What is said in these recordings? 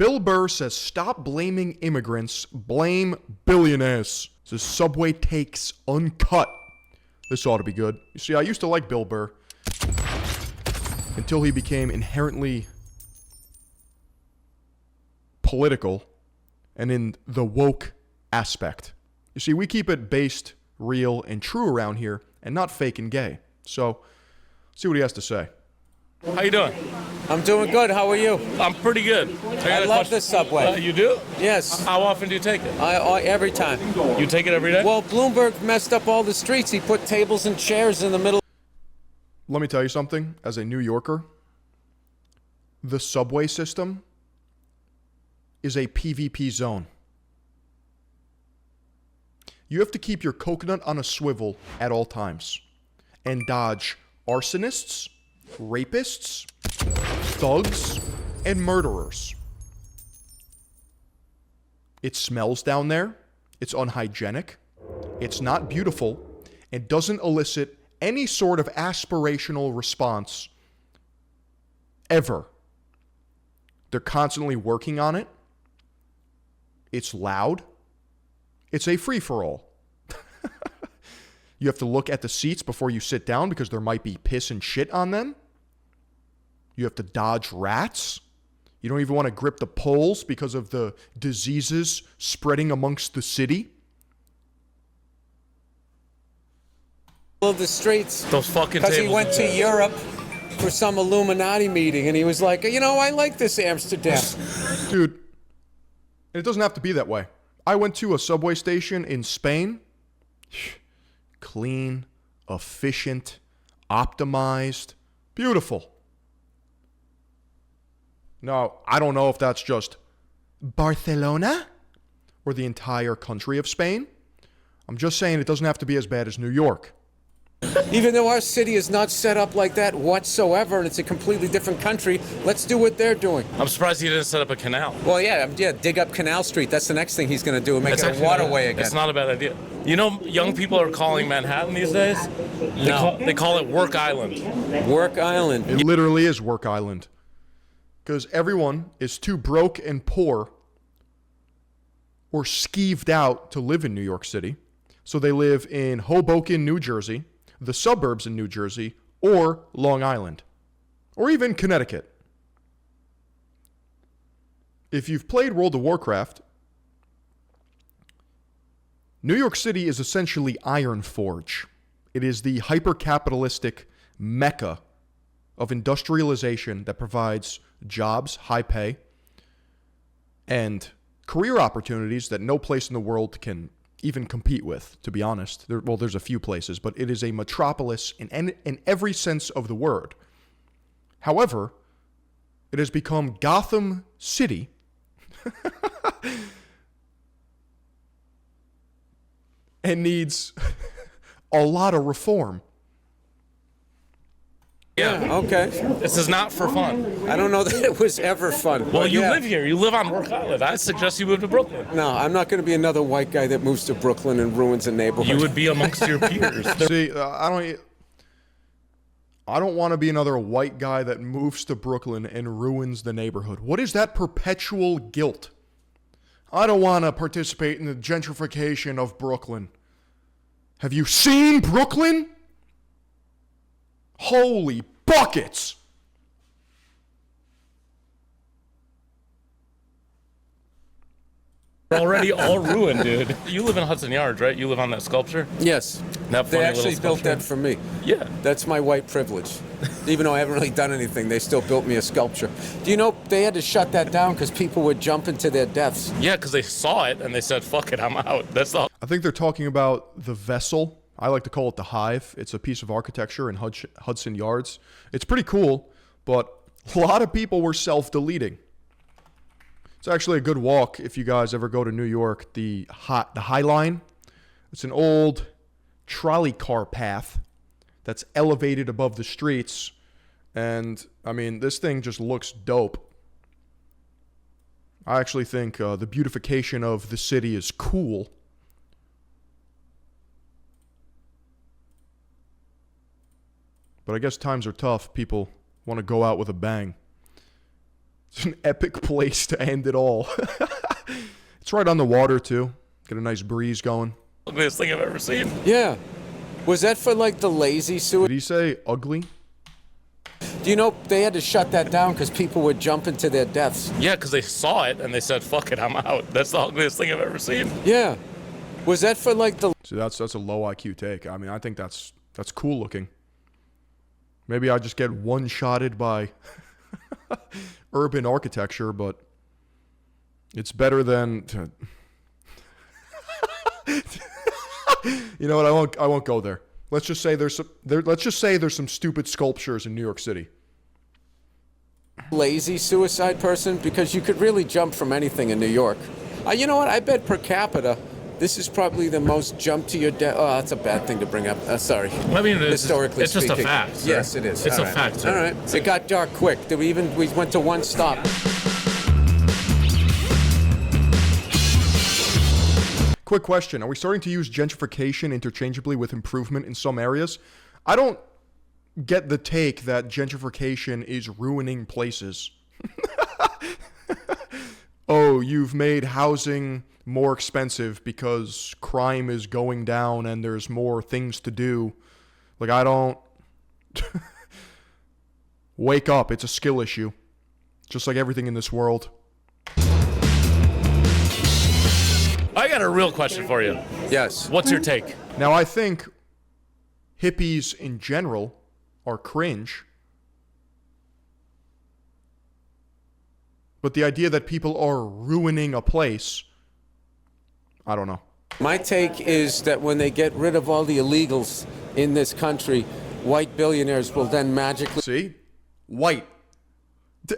Bill Burr says, stop blaming immigrants, blame billionaires. Says Subway takes uncut. This ought to be good. You see, I used to like Bill Burr until he became inherently political and in the woke aspect. You see, we keep it based, real, and true around here, and not fake and gay. So, see what he has to say. How you doing? I'm doing good. How are you? I'm pretty good. I love this Subway. You do? Yes. How often do you take it? Every time. You take it every day? Well, Bloomberg messed up all the streets. He put tables and chairs in the middle. Let me tell you something. As a New Yorker, the subway system is a PvP zone. You have to keep your coconut on a swivel at all times and dodge arsonists, rapists, thugs, and murderers. It smells down there. It's unhygienic. It's not beautiful. It doesn't elicit any sort of aspirational response ever. They're constantly working on it. It's loud. It's a free-for-all. You have to look at the seats before you sit down because there might be piss and shit on them. You have to dodge rats. You don't even want to grip the poles because of the diseases spreading amongst the city. Of the streets. Those fucking tables. Because he went to Europe for some Illuminati meeting, and he was like, you know, I like this Amsterdam. Dude, it doesn't have to be that way. I went to a subway station in Spain. Clean, efficient, optimized, beautiful. Now, I don't know if that's just Barcelona or the entire country of Spain. I'm just saying it doesn't have to be as bad as New York. Even though our city is not set up like that whatsoever, and it's a completely different country, let's do what they're doing. I'm surprised he didn't set up a canal. Well, yeah, dig up Canal Street. That's the next thing he's going to do, and make it a waterway again. It's not a bad idea. You know, young people are calling Manhattan these days? No. They call it Work Island. Work Island. It literally is Work Island. Because everyone is too broke and poor or skeeved out to live in New York City. So they live in Hoboken, New Jersey, the suburbs in New Jersey, or Long Island, or even Connecticut. If you've played World of Warcraft, New York City is essentially Ironforge. It is the hyper-capitalistic mecca of industrialization that provides jobs, high pay, and career opportunities that no place in the world can even compete with, to be honest. There's a few places, but it is a metropolis in every sense of the word. However, it has become Gotham City and needs a lot of reform. Yeah, okay. This is not for fun. I don't know that it was ever fun. Well, you live here. You live on Work Island. I suggest you move to Brooklyn. No, I'm not going to be another white guy that moves to Brooklyn and ruins a neighborhood. You would be amongst your peers. See, I don't want to be another white guy that moves to Brooklyn and ruins the neighborhood. What is that perpetual guilt? I don't want to participate in the gentrification of Brooklyn. Have you seen Brooklyn? Holy buckets! Already all ruined, dude. You live in Hudson Yards, right? You live on that sculpture? Yes. That They funny actually little built sculpture? that for me. Yeah. That's my white privilege. Even though I haven't really done anything, they still built me a sculpture. Do you know they had to shut that down because people would jump into their deaths? Yeah, because they saw it and they said, fuck it, I'm out. That's all. I think they're talking about the vessel. I like to call it the Hive. It's a piece of architecture in Hudson Yards. It's pretty cool, but a lot of people were self-deleting. It's actually a good walk if you guys ever go to New York. The High Line. It's an old trolley car path that's elevated above the streets. And, I mean, this thing just looks dope. I actually think the beautification of the city is cool. But I guess times are tough. People want to go out with a bang. It's an epic place to end it all. It's right on the water, too. Get a nice breeze going. Ugliest thing I've ever seen. Yeah. Was that for like the lazy Did suicide? he say ugly? Do you know they had to shut that down because people were jumping to their deaths? Yeah, because they saw it and they said, fuck it, I'm out. That's the ugliest thing I've ever seen. Yeah. Was that for like the... See, that's a low IQ take. I mean, I think that's cool looking. Maybe I just get one-shotted by urban architecture, but it's better than... You know what? I won't go there. Let's just say there's some stupid sculptures in New York City. lazy suicide person? Because you could really jump from anything in New York. You know what? I bet per capita, this is probably the most jump to your death. Oh, that's a bad thing to bring up. Sorry. I mean, Historically it's just speaking. a fact. Sir. Yes, it is. It's All a right. fact. Sir. All right. It got dark quick. We went to one stop. Quick question. Are we starting to use gentrification interchangeably with improvement in some areas? I don't get the take that gentrification is ruining places. Oh, you've made housing more expensive because crime is going down and there's more things to do. Like, I don't... Wake up. It's a skill issue. Just like everything in this world. I got a real question for you. Yes. What's your take? Now, I think hippies in general are cringe. But the idea that people are ruining a place, I don't know. My take is that when they get rid of all the illegals in this country, white billionaires will then magically... See? White.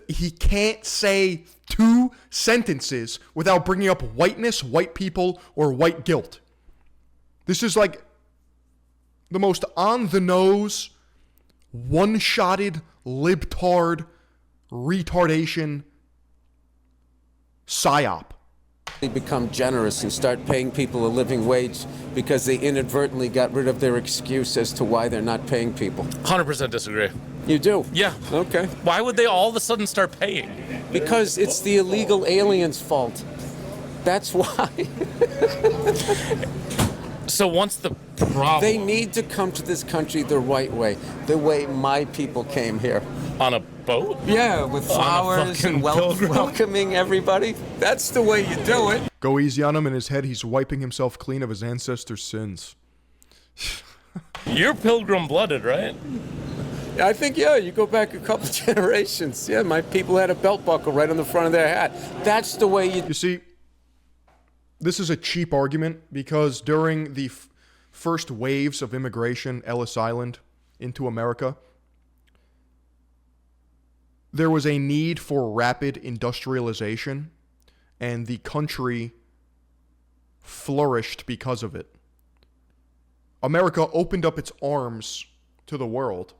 He can't say two sentences without bringing up whiteness, white people, or white guilt. This is like the most on-the-nose, one-shotted, libtard, retardation psyop. become generous and start paying people a living wage because they inadvertently got rid of their excuse as to why they're not paying people. 100% disagree. You do? Yeah. Okay. Why would they all of a sudden start paying? Because it's the illegal aliens' fault. That's why. So once the problem... They need to come to this country the right way, the way my people came here. On a boat? Yeah, with flowers fucking and pilgrim. welcoming everybody. That's the way you do it. Go easy on him. In his head, he's wiping himself clean of his ancestors' sins. You're pilgrim-blooded, right? I think, yeah, you go back a couple generations. Yeah, my people had a belt buckle right on the front of their hat. That's the way you... You see, this is a cheap argument because during the first waves of immigration, Ellis Island, into America, there was a need for rapid industrialization, and the country flourished because of it. America opened up its arms to the world,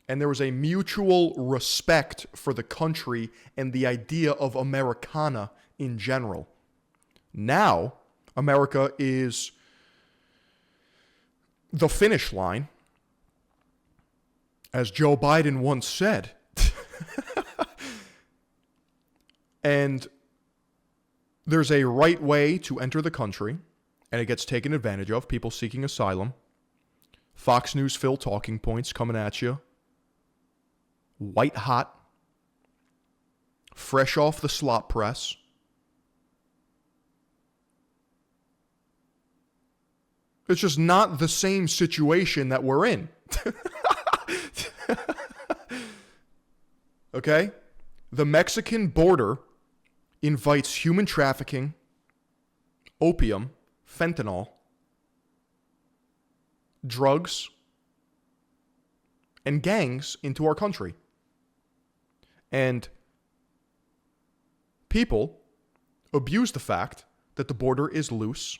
and there was a mutual respect for the country and the idea of Americana in general. Now, America is the finish line, as Joe Biden once said. And there's a right way to enter the country, and it gets taken advantage of. People seeking asylum. Fox News Phil talking points coming at you. White hot. Fresh off the slop press. It's just not the same situation that we're in. Okay? The Mexican border invites human trafficking, opium, fentanyl, drugs, and gangs into our country. And people abuse the fact that the border is loose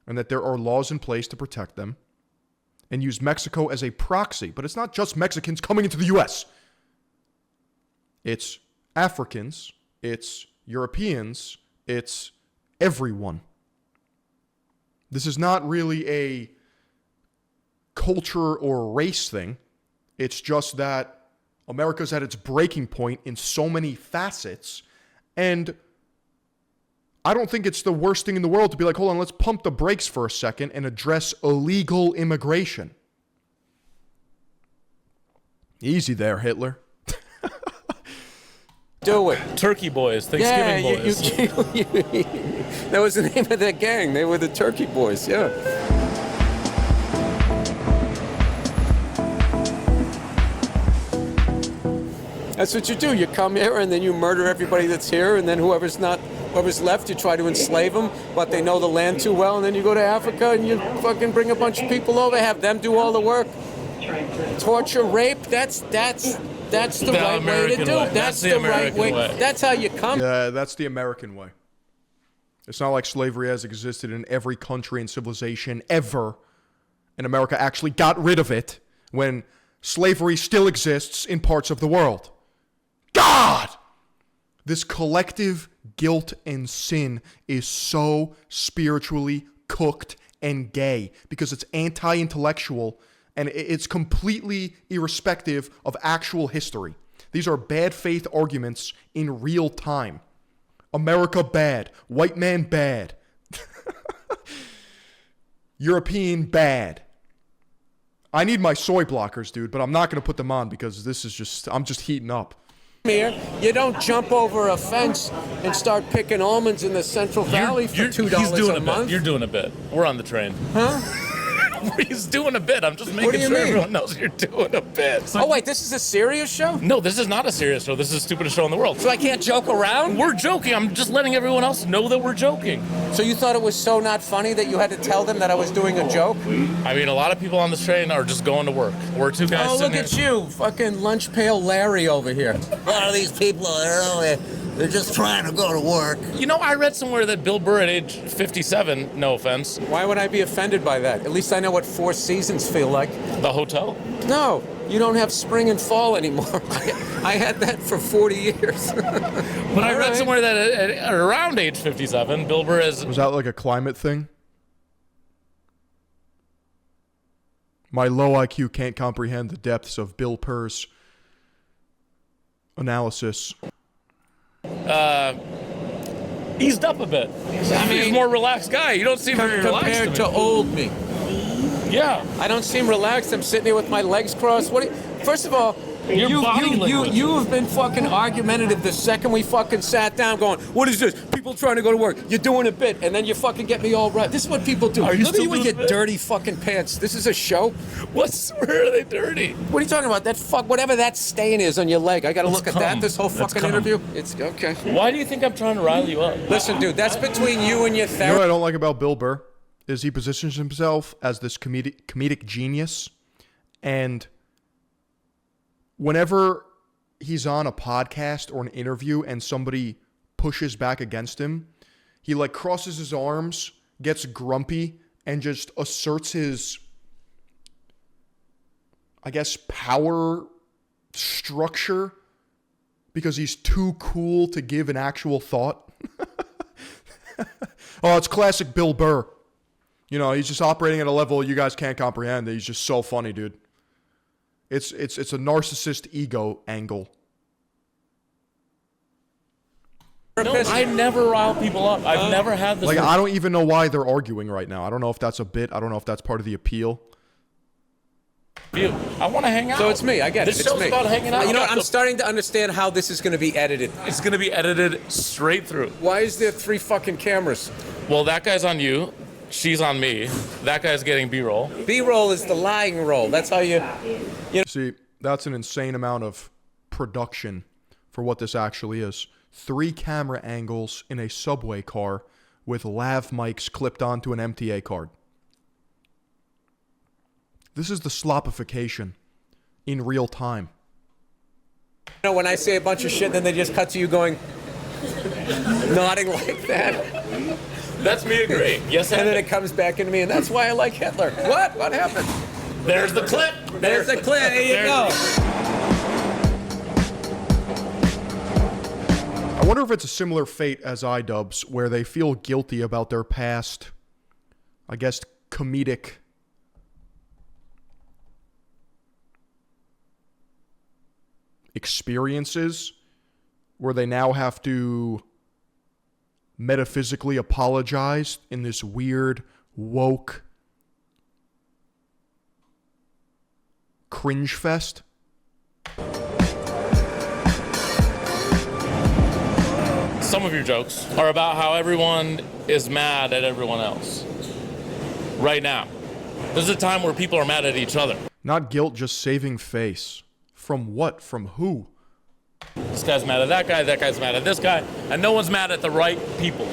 and that there are laws in place to protect them and use Mexico as a proxy. But it's not just Mexicans coming into the U.S. It's Africans, it's Europeans, it's everyone. This is not really a culture or race thing. It's just that America's at its breaking point in so many facets. And I don't think it's the worst thing in the world to be like, hold on, let's pump the brakes for a second and address illegal immigration. Easy there, Hitler. Do it. Turkey boys, Thanksgiving boys. That was the name of that gang. They were the Turkey Boys, yeah. That's what you do. You come here and then you murder everybody that's here, and then whoever's left, you try to enslave them, but they know the land too well, and then you go to Africa and you fucking bring a bunch of people over, have them do all the work. Torture, rape, that's the right way to do it. That's the right way. That's how you come. Yeah, that's the American way. It's not like slavery has existed in every country and civilization ever, and America actually got rid of it when slavery still exists in parts of the world. God! This collective guilt and sin is so spiritually cooked and gay because it's anti-intellectual and it's completely irrespective of actual history. These are bad faith arguments in real time. America bad. White man bad. European bad. I need my soy blockers, dude, but I'm not going to put them on because I'm just heating up. Here, you don't jump over a fence and start picking almonds in the Central Valley for $2 a month. You're doing a bit. We're on the train. Huh? He's doing a bit. I'm just making sure everyone knows you're doing a bit. Oh, wait, this is a serious show? No, this is not a serious show. This is the stupidest show in the world. So I can't joke around? We're joking. I'm just letting everyone else know that we're joking. So you thought it was so not funny that you had to tell them that I was doing a joke? I mean, a lot of people on this train are just going to work. We're two guys Oh, sitting look at here. you, fucking lunch pail Larry over here. A lot of these people, they're just trying to go to work. You know, I read somewhere that Bill Burr at age 57, no offense. Why would I be offended by that? At least I know what 4 seasons feel like. The hotel? No, you don't have spring and fall anymore. I had that for 40 years. But I read somewhere that at around age 57, Bill Burr is... Was that like a climate thing? My low IQ can't comprehend the depths of Bill Burr's analysis. eased up a bit. He's a more relaxed guy. You don't seem very relaxed compared to old me. Yeah. I don't seem relaxed. I'm sitting here with my legs crossed. What? First of all, you have been fucking argumentative the second we fucking sat down going, what is this? People trying to go to work. You're doing a bit. And then you fucking get me all right. This is what people do. Are you Look at still you with doing your a bit? dirty fucking pants. This is a show? Where are they dirty? What are you talking about? That whatever that stain is on your leg. I got to look at that this whole That's fucking cum. interview. It's okay. Why do you think I'm trying to rile you up? Listen, dude, that's between you and your You know therapist. what I don't like about Bill Burr is he positions himself as this comedic genius, and whenever he's on a podcast or an interview and somebody pushes back against him, he like crosses his arms, gets grumpy, and just asserts his, I guess, power structure because he's too cool to give an actual thought. Oh, it's classic Bill Burr. You know, he's just operating at a level you guys can't comprehend. He's just so funny, dude. It's a narcissist ego angle. No, I never rile people up. I've never had this. Like, I don't even know why they're arguing right now. I don't know if that's a bit. I don't know if that's part of the appeal. Dude, I want to hang out. So it's me. I get This it. It's show's me. about hanging out. You know what? I'm starting to understand how this is going to be edited. It's going to be edited straight through. Why is there 3 fucking cameras? Well, that guy's on you. She's on me. That guy's getting B-roll. B-roll is the lying roll. That's how you... See, that's an insane amount of production for what this actually is. 3 camera angles in a subway car with lav mics clipped onto an MTA card. This is the slopification in real time. You know, when I say a bunch of shit, then they just cut to you going... nodding like that. That's me agreeing. Yes, And then it comes back into me, and that's why I like Hitler. What? What happened? There's the clip. There's the clip. There you go. I wonder if it's a similar fate as iDubbbz, where they feel guilty about their past, I guess, comedic experiences where they now have to metaphysically apologize in this weird, woke cringe fest. Some of your jokes are about how everyone is mad at everyone else. Right now. This is a time where people are mad at each other. Not guilt, just saving face. From what? From who? This guy's mad at that guy's mad at this guy, and no one's mad at the right people.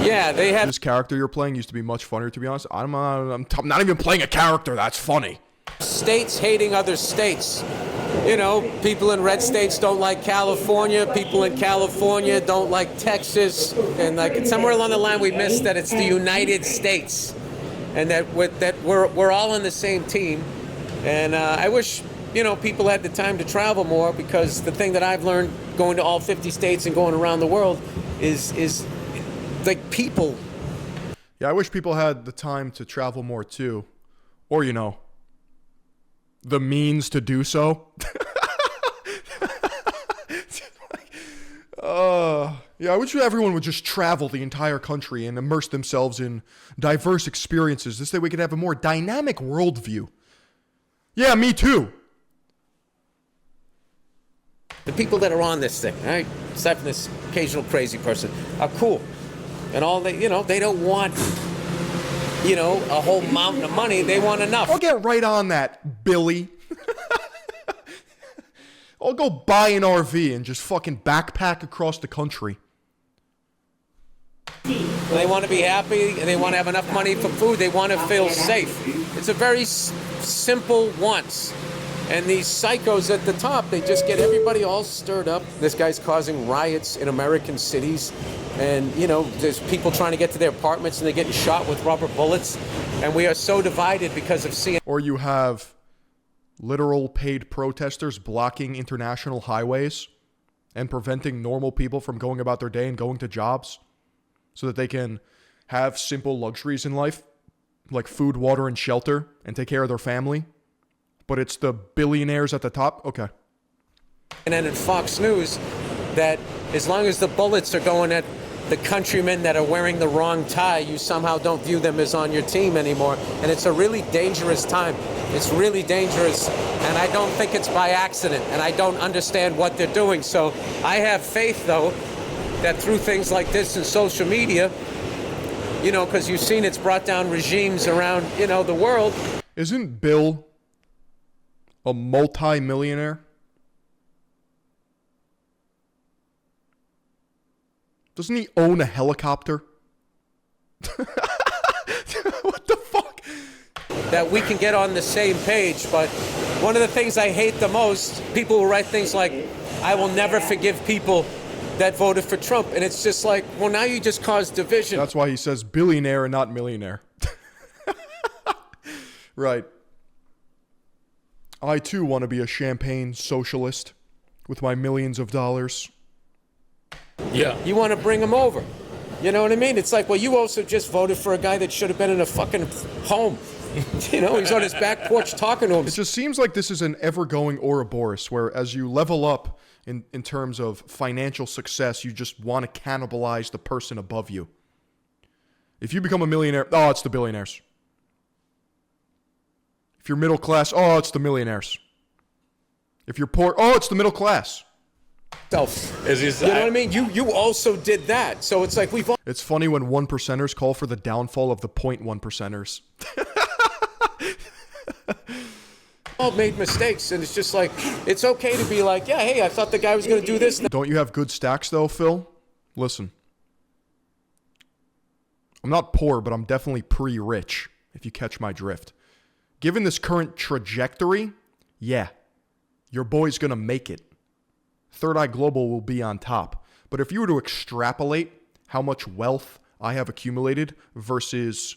Yeah, they have This character you're playing used to be much funnier, to be honest. I'm not even playing a character that's funny. states hating other states. You know, people in red states don't like California. People in California don't like Texas. And like somewhere along the line, we missed that it's the United States, and that we're all on the same team. And I wish, you know, people had the time to travel more, because the thing that I've learned going to all 50 states and going around the world is like people. Yeah, I wish people had the time to travel more too, or you know, the means to do so. Yeah, I wish everyone would just travel the entire country and immerse themselves in diverse experiences. This way we could have a more dynamic worldview. Yeah, me too. The people that are on this thing, right, aside from this occasional crazy person, are cool. And all they, you know, they don't want, you know, a whole mountain of money. They want enough. I'll get right on that, Billy. I'll go buy an RV and just fucking backpack across the country. They want to be happy, and they want to have enough money for food. They want to feel safe. It's a very simple wants. And these psychos at the top, they just get everybody all stirred up. This guy's causing riots in American cities. And, you know, there's people trying to get to their apartments, and they're getting shot with rubber bullets. And we are so divided because of CNN. Or you have literal paid protesters blocking international highways and preventing normal people from going about their day and going to jobs so that they can have simple luxuries in life, like food, water, and shelter, and take care of their family. But it's the billionaires at the top? Okay. And then in Fox News, that as long as the bullets are going at the countrymen that are wearing the wrong tie, you somehow don't view them as on your team anymore. And it's a really dangerous time. It's really dangerous. And I don't think it's by accident. And I don't understand what they're doing. So I have faith, though, that through things like this and social media, you know, because you've seen it's brought down regimes around, you know, the world. Isn't Bill a multi-millionaire? Doesn't he own a helicopter? What the fuck? That we can get on the same page, but one of the things I hate the most, people will write things like, I will never forgive people that voted for Trump. And it's just like, well, now you just caused division. That's why he says billionaire and not millionaire. Right. I too want to be a champagne socialist with my millions of dollars. Yeah. You want to bring them over. You know what I mean? It's like, well, you also just voted for a guy that should have been in a fucking home. You know, he's on his back porch talking to him. It just seems like this is an ever-going Ouroboros, where as you level up in terms of financial success, you just want to cannibalize the person above you. If you become a millionaire, oh, it's the billionaires. If you're middle class, oh, it's the millionaires. If you're poor, oh, it's the middle class. You know what I mean? You also did that. So it's like we've all... It's funny when 1%ers call for the downfall of the 0.1%ers. all made mistakes, and it's just like, it's okay to be like, yeah, hey, I thought the guy was going to do this. Don't you have good stacks though, Phil? Listen. I'm not poor, but I'm definitely pre-rich, if you catch my drift. Given this current trajectory, yeah, your boy's going to make it. Third Eye Global will be on top. But if you were to extrapolate how much wealth I have accumulated versus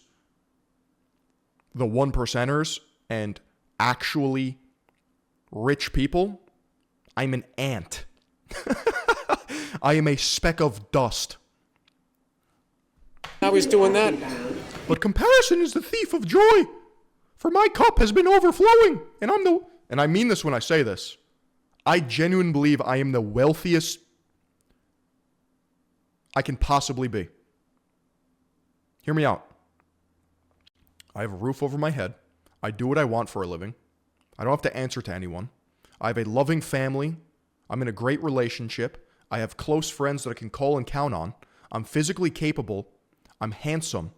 the 1%ers and actually rich people, I'm an ant. I am a speck of dust. I was doing that. But comparison is the thief of joy. For my cup has been overflowing, and I mean this when I say this. I genuinely believe I am the wealthiest I can possibly be. Hear me out. I have a roof over my head. I do what I want for a living. I don't have to answer to anyone. I have a loving family. I'm in a great relationship. I have close friends that I can call and count on. I'm physically capable. I'm handsome.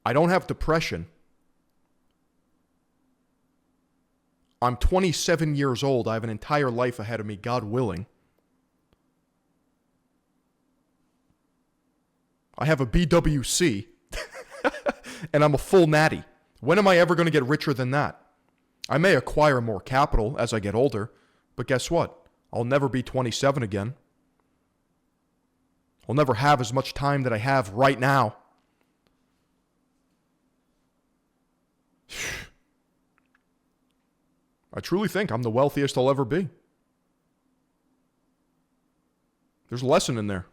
I don't have depression. I'm 27 years old. I have an entire life ahead of me, God willing. I have a BWC, and I'm a full natty. When am I ever going to get richer than that? I may acquire more capital as I get older, but guess what? I'll never be 27 again. I'll never have as much time that I have right now. I truly think I'm the wealthiest I'll ever be. There's a lesson in there.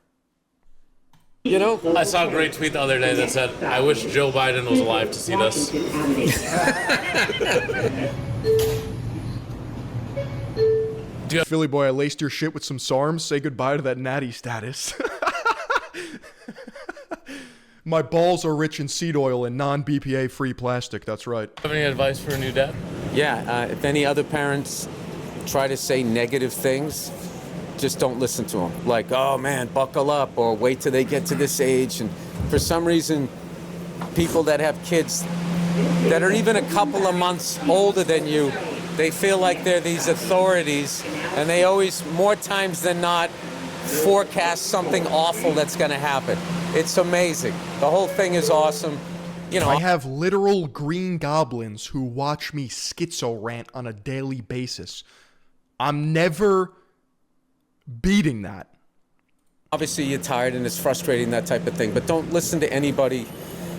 You know, I saw a great tweet the other day that said, I wish Joe Biden was alive to see this. Philly boy, I laced your shit with some SARMs. Say goodbye to that natty status. My balls are rich in seed oil and non-BPA free plastic. That's right. Have any advice for a new dad? yeah, if any other parents try to say negative things, just don't listen to them. Like, oh man, buckle up, or wait till they get to this age. And for some reason, people that have kids that are even a couple of months older than you, they feel like they're these authorities, and they always, more times than not, forecast something awful that's going to happen. It's amazing. The whole thing is awesome. You know, I have literal green goblins who watch me schizo rant on a daily basis. I'm never beating that. obviously you're tired and it's frustrating, that type of thing, but don't listen to anybody.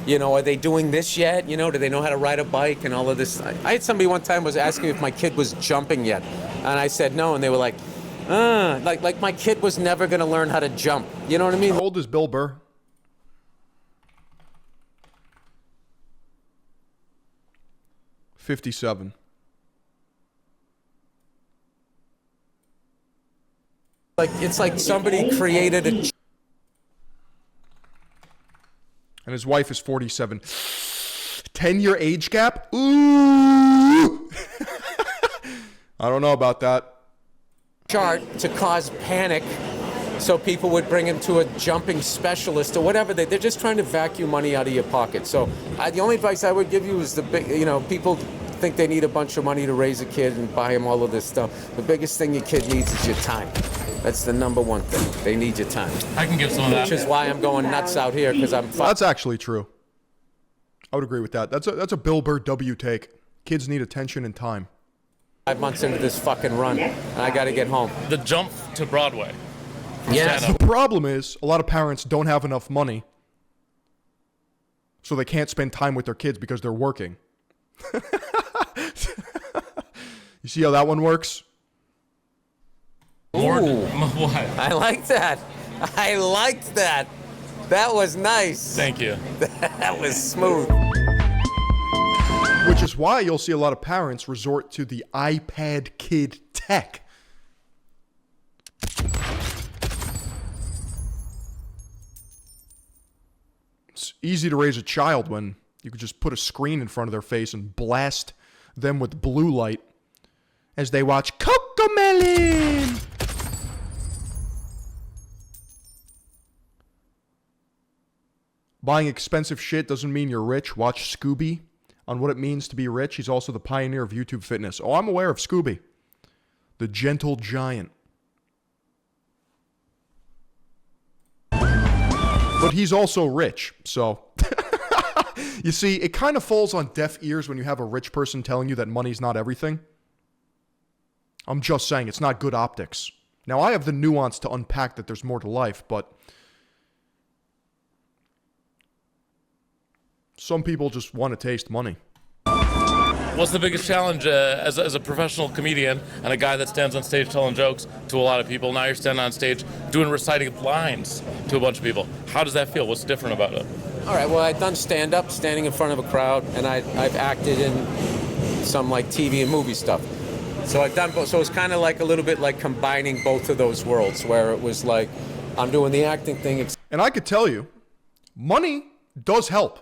You know, are they doing this yet? You know, do they know how to ride a bike and all of this? I had somebody one time was asking if my kid was jumping yet. And I said no, and they were like my kid was never going to learn how to jump. You know what I mean? How old is Bill Burr? $57. Like, it's like somebody created a... And his wife is 47. 10-year age gap? Ooh! I don't know about that. chart to cause panic, so people would bring him to a jumping specialist or whatever. They're just trying to vacuum money out of your pocket. So the only advice I would give you is people think they need a bunch of money to raise a kid and buy him all of this stuff. The biggest thing your kid needs is your time. That's the number one thing. They need your time. I can give some of that. Which is why I'm going nuts out here, because I'm... That's actually true. I would agree with that. That's a Bill Burr W take. Kids need attention and time. 5 months into this fucking run, and I got to get home. The jump to Broadway. Yes. The problem is a lot of parents don't have enough money, so they can't spend time with their kids because they're working. You see how that one works? More Ooh. what? I like that. I liked that. That was nice. Thank you. That was smooth. Which is why you'll see a lot of parents resort to the iPad kid tech. It's easy to raise a child when you could just put a screen in front of their face and blast them with blue light as they watch Cocomelon. Buying expensive shit doesn't mean you're rich. Watch Scooby on what it means to be rich. He's also the pioneer of YouTube fitness. Oh, I'm aware of Scooby, the gentle giant. But he's also rich, so... You see, it kind of falls on deaf ears when you have a rich person telling you that money's not everything. I'm just saying, it's not good optics. Now, I have the nuance to unpack that there's more to life, but... some people just want to taste money. What's the biggest challenge as a professional comedian and a guy that stands on stage telling jokes to a lot of people? Now you're standing on stage reciting lines to a bunch of people. How does that feel? What's different about it? All right, well, I've done stand-up, standing in front of a crowd, and I've acted in some, like, TV and movie stuff. So I've done both. So it's kind of like a little bit like combining both of those worlds, where it was like I'm doing the acting thing. And I could tell you, money does help.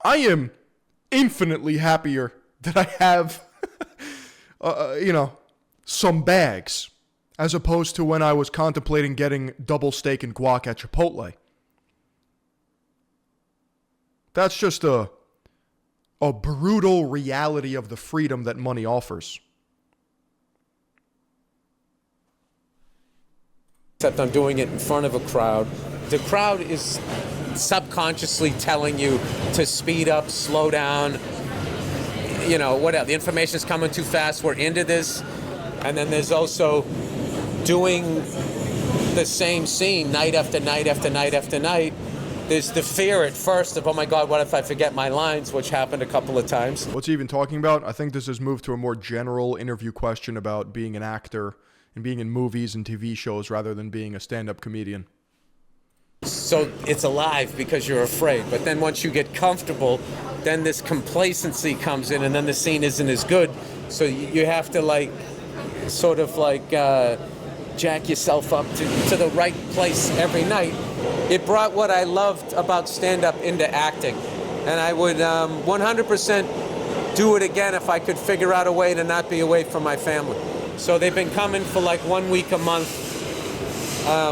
I am infinitely happier that I have, some bags, as opposed to when I was contemplating getting double steak and guac at Chipotle. That's just a brutal reality of the freedom that money offers. Except I'm doing it in front of a crowd. The crowd is subconsciously telling you to speed up, slow down. You know, whatever. The information's coming too fast. We're into this. And then there's also doing the same scene night after night after night after night. There's the fear at first of, oh my God, what if I forget my lines, which happened a couple of times. What's he even talking about? I think this has moved to a more general interview question about being an actor and being in movies and TV shows rather than being a stand-up comedian. So it's alive because you're afraid. But then once you get comfortable, then this complacency comes in, and then the scene isn't as good. So you have to jack yourself up to the right place every night. It brought what I loved about stand-up into acting. And I would 100% do it again if I could figure out a way to not be away from my family. So they've been coming for like 1 week a month.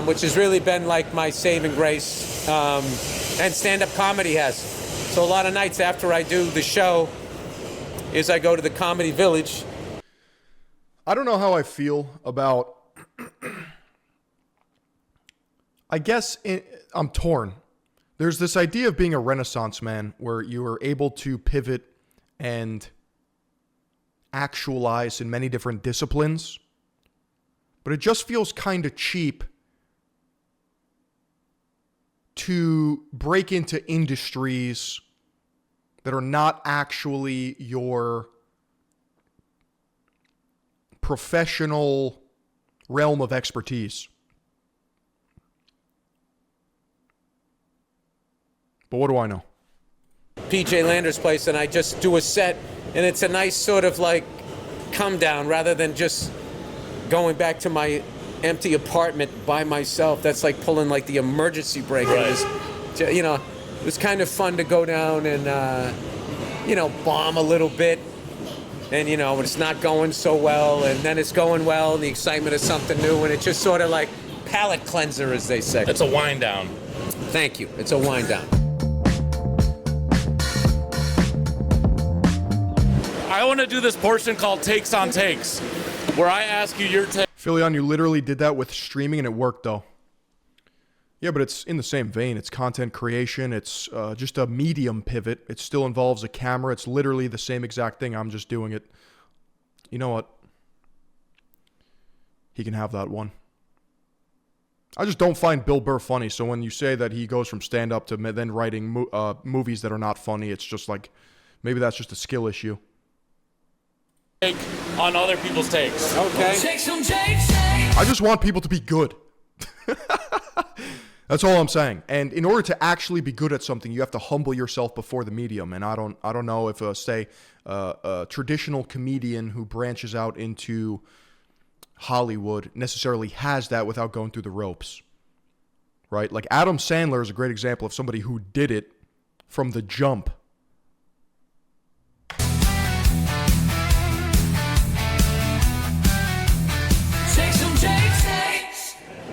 Which has really been like my saving grace, and stand-up comedy has. So a lot of nights after I do the show is I go to the Comedy Village. I don't know how I feel about, I'm torn. There's this idea of being a Renaissance man where you are able to pivot and actualize in many different disciplines, but it just feels kind of cheap to break into industries that are not actually your professional realm of expertise. But what do I know? PJ Lander's place, and I just do a set, and it's a nice sort of like come down rather than just going back to my empty apartment by myself. That's like pulling like the emergency brake. Right. It was kind of fun to go down and bomb a little bit, and when it's not going so well, and then it's going well, and the excitement of something new, and it's just sort of like palate cleanser, as they say. It's a wind down. Thank you. It's a wind down. I want to do this portion called Takes on Takes, where I ask you your take. Philion, you literally did that with streaming and it worked though. Yeah, but it's in the same vein. It's content creation. It's just a medium pivot. It still involves a camera. It's literally the same exact thing. I'm just doing it. You know what? He can have that one. I just don't find Bill Burr funny. So when you say that he goes from stand-up to then writing movies that are not funny, it's just like, maybe that's just a skill issue. On other people's takes. Okay. I just want people to be good. That's all I'm saying. And in order to actually be good at something, you have to humble yourself before the medium. And I don't know if a traditional comedian who branches out into Hollywood necessarily has that without going through the ropes. Right? Like Adam Sandler is a great example of somebody who did it from the jump.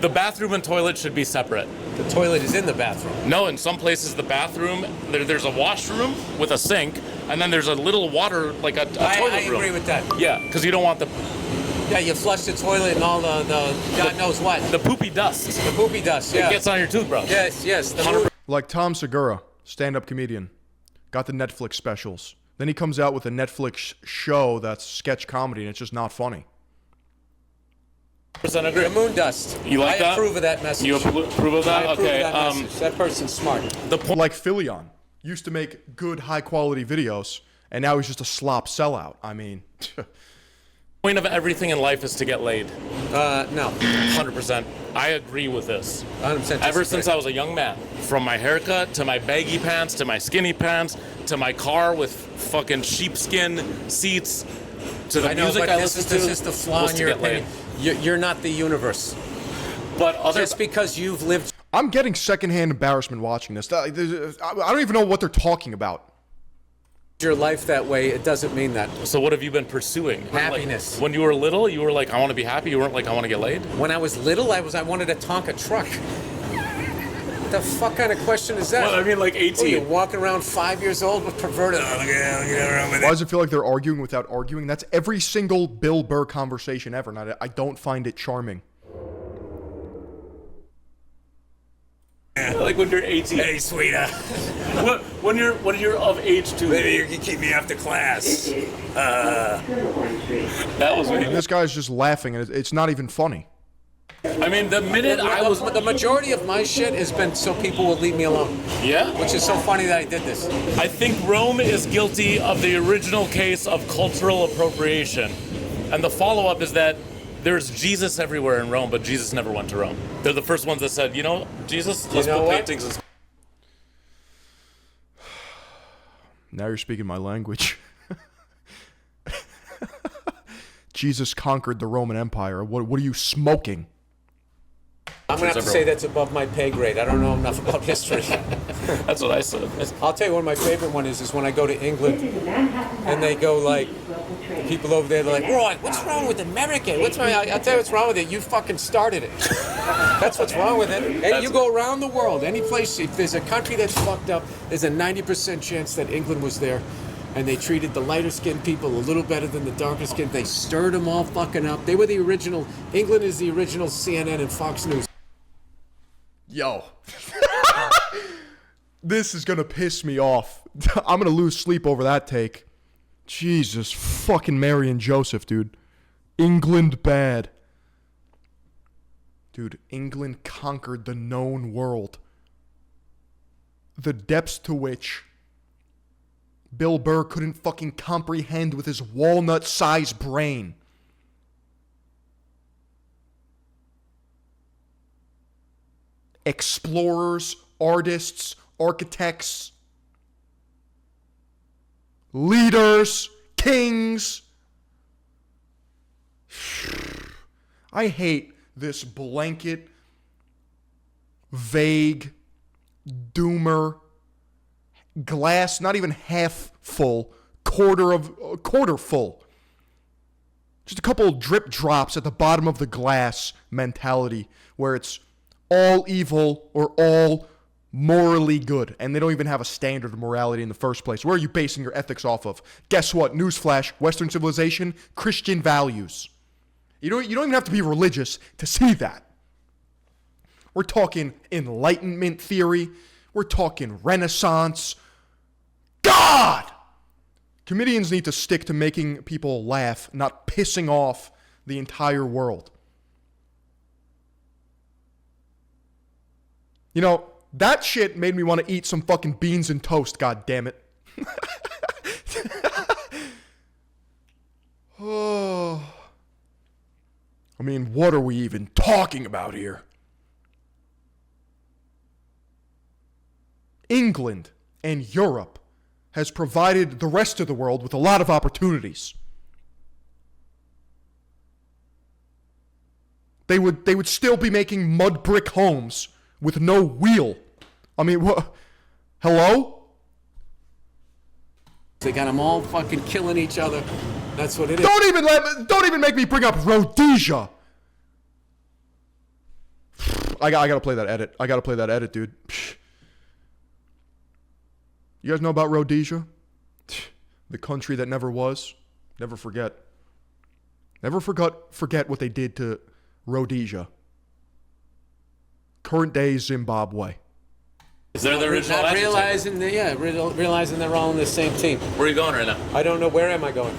The bathroom and toilet should be separate. The toilet is in the bathroom. No, in some places the bathroom, there's a washroom with a sink, and then there's a little water, like a toilet room. I agree with that. Yeah, because you don't want the... Yeah, you flush the toilet and all the God knows what. The poopy dust. The poopy dust, yeah. It gets on your toothbrush. Yes. Like Tom Segura, stand-up comedian, got the Netflix specials. Then he comes out with a Netflix show that's sketch comedy, and it's just not funny. Agree. The moon dust. You like that? I approve of that message. You approve of that? I approve Okay. of that message. That person's smart. Like Philion, used to make good, high-quality videos, and now he's just a slop sellout. I mean, point of everything in life is to get laid. No. 100%. I agree with this. 100% Ever since I was a young man, from my haircut to my baggy pants to my skinny pants to my car with fucking sheepskin seats to the music I listen to, this is the flaw in your opinion. You're not the universe. But other Just because you've lived I'm getting secondhand embarrassment watching this. I don't even know what they're talking about. your life that way, it doesn't mean that. So what have you been pursuing? Happiness. Like, when you were little, you were like, I want to be happy. You weren't like, I want to get laid. When I was little, I wanted to Tonka truck. What the fuck kind of question is that? Well, I mean, like 18. Oh, you're walking around 5 years old with perverted. Oh, look at Why does it feel like they're arguing without arguing? That's every single Bill Burr conversation ever, and I don't find it charming. Like when you're 18. Hey, sweetheart. When you're of age to. Maybe you can keep me after class. That was me. And this guy's just laughing, and it's not even funny. I mean, the minute I was. The majority of my shit has been so people will leave me alone. Yeah? Which is so funny that I did this. I think Rome is guilty of the original case of cultural appropriation. And the follow-up is that there's Jesus everywhere in Rome, but Jesus never went to Rome. They're the first ones that said, you know, Jesus, let's put paintings in. Now you're speaking my language. Jesus conquered the Roman Empire. What are you smoking? I'm going to have to say that's above my pay grade. I don't know enough about history. That's what I said. I'll tell you one of my favorite ones is when I go to England and they go like, the people over there, they're like, Roy, what's wrong with America? I'll tell you what's wrong with it. You fucking started it. That's what's wrong with it. And you go around the world, any place, if there's a country that's fucked up, there's a 90% chance that England was there. And they treated the lighter skinned people a little better than the darker skinned. They stirred them all fucking up. They were the original, England is the original CNN and Fox News. Yo. This is gonna piss me off. I'm gonna lose sleep over that take. Jesus fucking Mary and Joseph, dude. England bad. Dude, England conquered the known world. The depths to which Bill Burr couldn't fucking comprehend with his walnut-sized brain. Explorers, artists, architects, leaders, kings. I hate this blanket, vague, doomer, glass, not even half full, quarter full. Just a couple drip drops at the bottom of the glass mentality where it's all evil or all morally good, and they don't even have a standard of morality in the first place. Where are you basing your ethics off of? Guess what? Newsflash, Western civilization, Christian values. You don't even have to be religious to see that. We're talking Enlightenment theory. We're talking Renaissance. God! Comedians need to stick to making people laugh, not pissing off the entire world. You know, that shit made me want to eat some fucking beans and toast, god damn it. Oh. I mean, what are we even talking about here? England and Europe has provided the rest of the world with a lot of opportunities. They would still be making mud brick homes with no wheel. I mean, what? Hello? They got them all fucking killing each other. That's what it is. Don't even make me bring up Rhodesia. I gotta play that edit. Dude. You guys know about Rhodesia? The country that never was. Never forget. Never forget what they did to Rhodesia. Current day Zimbabwe. Is there the original? Not realizing realizing they're all on the same team. Where are you going right now? I don't know. Where am I going?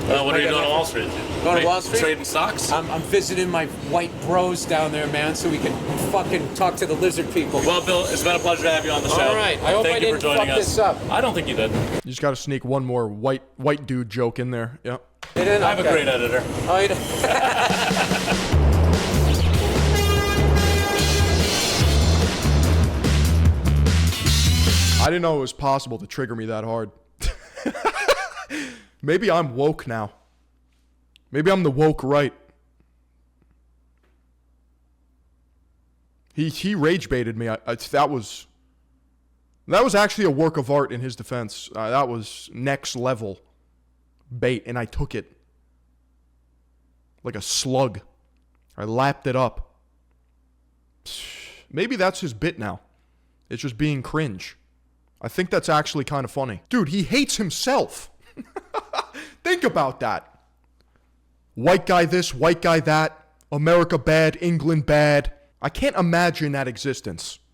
What are you doing on Wall Street? Going to Wall Street? Trading stocks? I'm visiting my white bros down there, man, so we can fucking talk to the lizard people. Well, Bill, it's been a pleasure to have you on the show. All right. I hope Thank I you didn't for joining fuck us. this up. I don't think you did. You just got to sneak one more white dude joke in there. Yeah. You didn't? I have a great editor. Oh, you didn't? I didn't know it was possible to trigger me that hard. Maybe I'm woke now. Maybe I'm the woke right. He rage baited me. That was actually a work of art in his defense. That was next level bait, and I took it like a slug. I lapped it up. Maybe that's his bit now. It's just being cringe. I think that's actually kind of funny. Dude, he hates himself. Think about that. White guy this, white guy that. America bad, England bad. I can't imagine that existence.